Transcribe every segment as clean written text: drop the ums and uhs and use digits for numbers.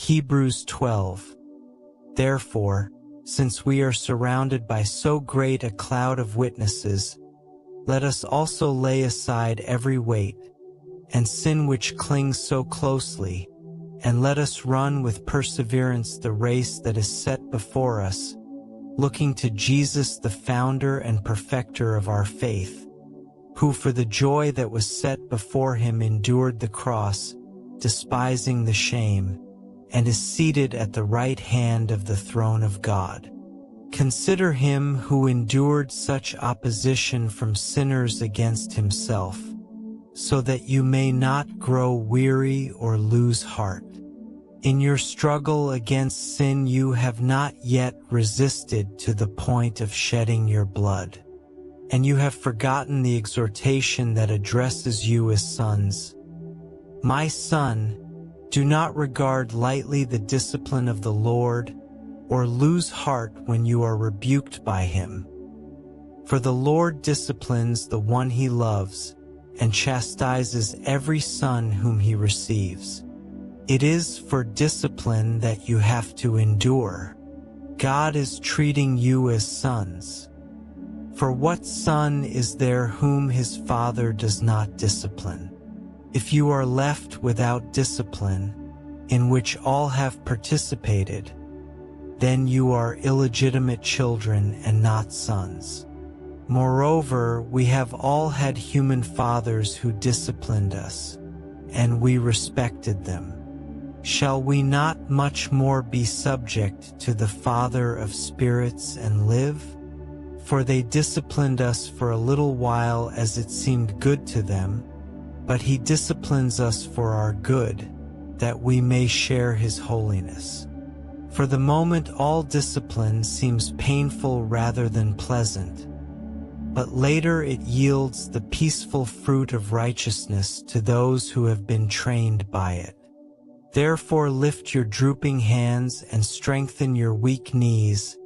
Hebrews 12. Therefore, since we are surrounded by so great a cloud of witnesses, let us also lay aside every weight, and sin which clings so closely, and let us run with perseverance the race that is set before us, looking to Jesus, the founder and perfecter of our faith, who for the joy that was set before him endured the cross, despising the shame, and is seated at the right hand of the throne of God. Consider him who endured such opposition from sinners against himself, so that you may not grow weary or lose heart. In your struggle against sin you have not yet resisted to the point of shedding your blood, and you have forgotten the exhortation that addresses you as sons. My son, do not regard lightly the discipline of the Lord, or lose heart when you are rebuked by him. For the Lord disciplines the one he loves, and chastises every son whom he receives. It is for discipline that you have to endure. God is treating you as sons. For what son is there whom his father does not discipline? If you are left without discipline, in which all have participated, then you are illegitimate children and not sons. Moreover, we have all had human fathers who disciplined us, and we respected them. Shall we not much more be subject to the Father of spirits and live? For they disciplined us for a little while as it seemed good to them, but he disciplines us for our good, that we may share his holiness. For the moment all discipline seems painful rather than pleasant, but later it yields the peaceful fruit of righteousness to those who have been trained by it. Therefore lift your drooping hands and strengthen your weak knees,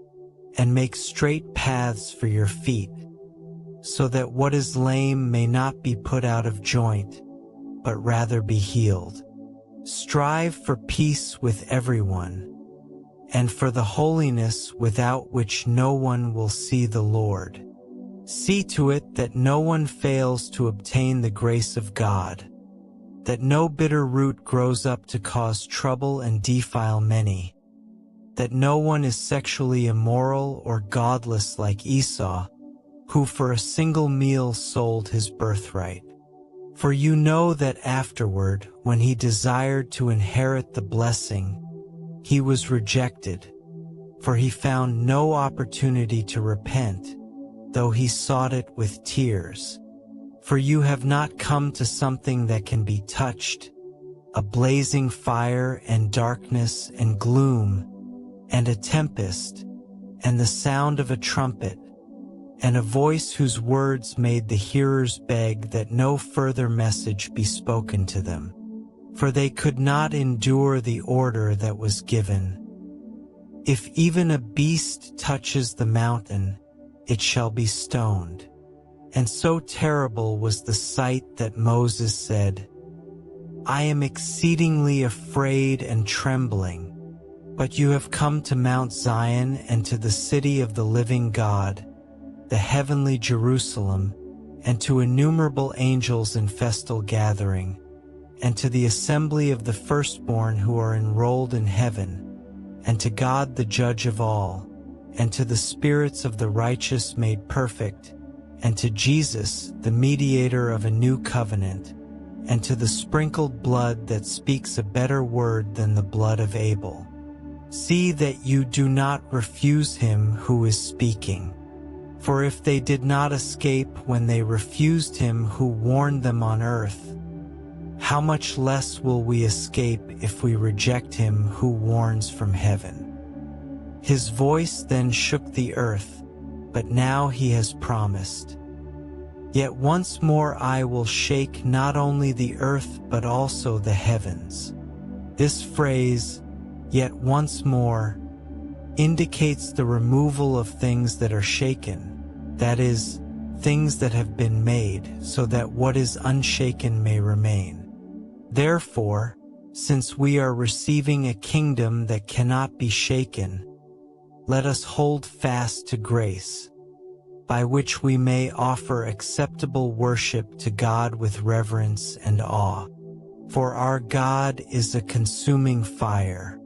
and make straight paths for your feet, so that what is lame may not be put out of joint, but rather be healed. Strive for peace with everyone, and for the holiness without which no one will see the Lord. See to it that no one fails to obtain the grace of God, that no bitter root grows up to cause trouble and defile many, that no one is sexually immoral or godless like Esau, who for a single meal sold his birthright. For you know that afterward, when he desired to inherit the blessing, he was rejected, for he found no opportunity to repent, though he sought it with tears. For you have not come to something that can be touched, a blazing fire and darkness and gloom, and a tempest, and the sound of a trumpet, and a voice whose words made the hearers beg that no further message be spoken to them, for they could not endure the order that was given. If even a beast touches the mountain, it shall be stoned. And so terrible was the sight that Moses said, I am exceedingly afraid and trembling. But you have come to Mount Zion and to the city of the living God, the heavenly Jerusalem, and to innumerable angels in festal gathering, and to the assembly of the firstborn who are enrolled in heaven, and to God the judge of all, and to the spirits of the righteous made perfect, and to Jesus, the mediator of a new covenant, and to the sprinkled blood that speaks a better word than the blood of Abel. See that you do not refuse him who is speaking. For if they did not escape when they refused him who warned them on earth, how much less will we escape if we reject him who warns from heaven? His voice then shook the earth, but now he has promised, Yet once more I will shake not only the earth but also the heavens. This phrase, yet once more, indicates the removal of things that are shaken, that is, things that have been made, so that what is unshaken may remain. Therefore, since we are receiving a kingdom that cannot be shaken, let us hold fast to grace, by which we may offer acceptable worship to God with reverence and awe. For our God is a consuming fire.